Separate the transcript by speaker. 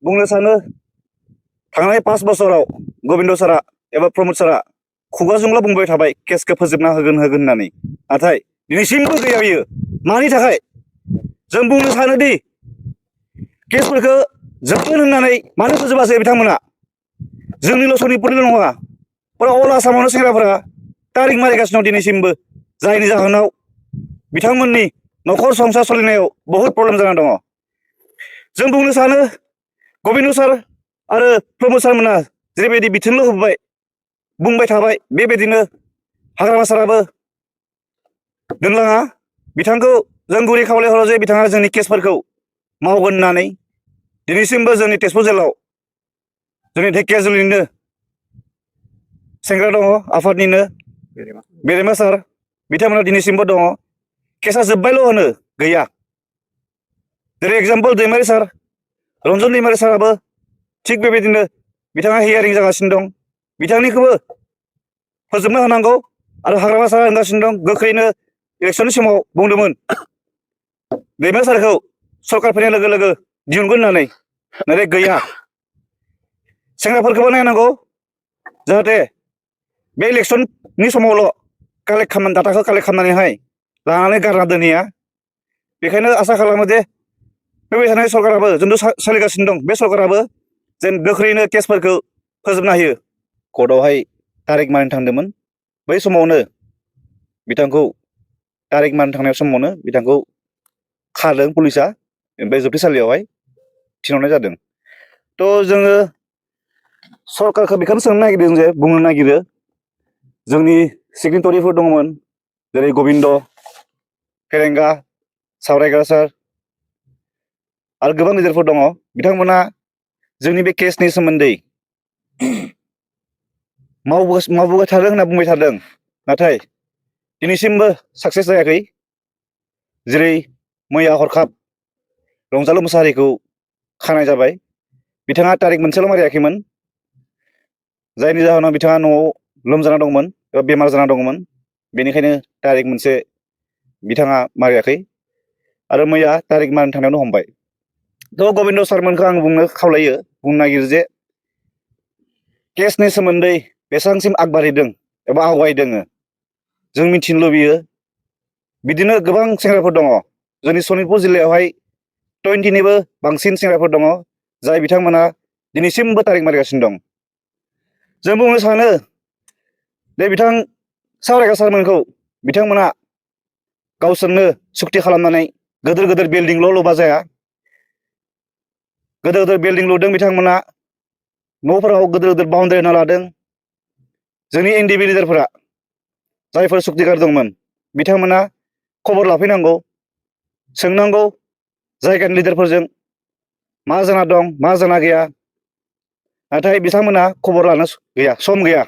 Speaker 1: बुंनो सानो थांनाय 5 बोसोराव गबिन्द सारा एबा प्रमद सारा खुगाजोंल' बुंबाय थाबाय केसखौ फोजोबना होगोन होननानै नाथाय दिनैसिमबो गैया बियो मानि थाखाय जों बुंनो सानोदि केसफोरखौ जोबगोन होननानै मानो फोजोबासै बिथांमोना जोंनिल' सनितपुरनिल' नङा अल आसामावनो सेंग्राफोरा तारिख मारिगासिनो दं दिनैसिमबो जायनि जाहोनाव बिथांमोननि न'खर संसार सोलिनायाव बहुद प्रब्लेम जाना दङ जों बुंनो सानो गबिन्द सार आरो प्रमद सारमोना जेरैबायदि बिथोनल' होबाय बुंबाय थाबाय बेबायदिनो हाग्रामा साराबो दोनलाङा बिथांखौ जों गुरै खावलायहरो जे बिथाङा जोंनि केसफोरखौ मावगोन होननानै दिनैसिमबो जोंनि तेजपुर जिल्लायाव जोंनि ढेकियाजुलिनिनो सेंग्रा दङ आफादनिनो बेरेमा सार बिथांमोना दिनैसिमबो दङ केसा जोब्बायल' होनो गैया जेरै एग्जाम्पल दैमारि सार रन्जन दैमारि साराबो थिग बेबायदिनो बिथाङा हियारिं जागासिनो दं बिथांनिखौबो फोजोबना होनांगौ आरो हाग्रामा सारा होनगासिनो दं गोख्रैनो इलेक्सननि समाव बुंदोंमोन दैमारि सारखौ सरकार फैनाय लोगो लोगो दिहुनगोन होननानै नाथाय गैया सेंग्राफोरखौबो नायनांगौ जाहाथे बे इलेक्सननि समावल' डाटाखौ कालेक्ट खालामनानैहाय लानानै गारना दोनहैया बेखायनो आसा खालामो जे फैबाय थानाय सरकाराबो जोंथ' सोलिगासिनो दं बे सरकाराबो जेन गोख्रैनो केसफोरखौ फोजोबना होयो कर्टआवहाय तारिख मारिनो थांदोंमोन बै समावनो बिथांखौ तारिख मारिनो थांनाय समावनो बिथांखौ खारदों पुलिसा ओमफ्राय जोबथेसालियावहाय थिनहरनाय जादों थ' जोङो सरकारखौ बेखौनो सोंनो नागिरदों जे बुंनो नागिरो जोंनि सिगनेटरिफोर दंमोन जेरै गबिन्द फेरेंगा सावरायग्रा सार आरो गोबां लिडारफोर दङ बिथांमोना जोंनि बे केसनि सोमोन्दै मावबोबाय थादों होनना बुंबाय थादों नाथाय दिनैसिमबो साक्सेस जायाखै जेरै मैया हरखाब रंजालु मुसाहारिखौ खानाय जाबाय बिथाङा तारिख मोनसेल' मारियाखैमोन जायनि जाहोनाव बिथाङा न'आव लोमजाना दंमोन एबा बेमार जाना दंमोन बेनिखायनो तारिख मोनसे बिथाङा मारियाखै आरो मैया तारिख मारिनो थांनायावनो हमबाय थ' गबिन्द सारमोनखौ आं बुंनो खावलायो बुंनो नागिरो जे केसनि सोमोन्दै बेसेबांसिम आगबारिदों एबा आवगायदों जों मिथिनो लुबैयो बिदिनो गोबां सेंग्राफोर दङ जोंनि सनितपुर जिल्लायावहाय 20निबो बांसिन सेंग्राफोर दङ जाय बिथांमोना दिनैसिमबो तारिख मारिगासिनो दं जों बुंनो सानो बे बिथां सावरायग्रा सारमोनखौ बिथांमोना गावसोरनो सुक्ति खालामनानै गोदोर गोदोर बिल्डिंल' लुबा जाया गोदोर गोदोर बिल्डिं लुदों बिथांमोना न'फोराव गोदोर गोदोर बाउन्डारि होना लादों जोंनि एनडिबि लिडारफोरा जायफोर सुक्तिगार दंमोन बिथांमोना खबर लाफैनांगौ सोंनांगौ जायगानि लिडारफोरजों मा जाना दं मा जाना गैया नाथाय बिथांमोना खबर लानो गैया सम गैया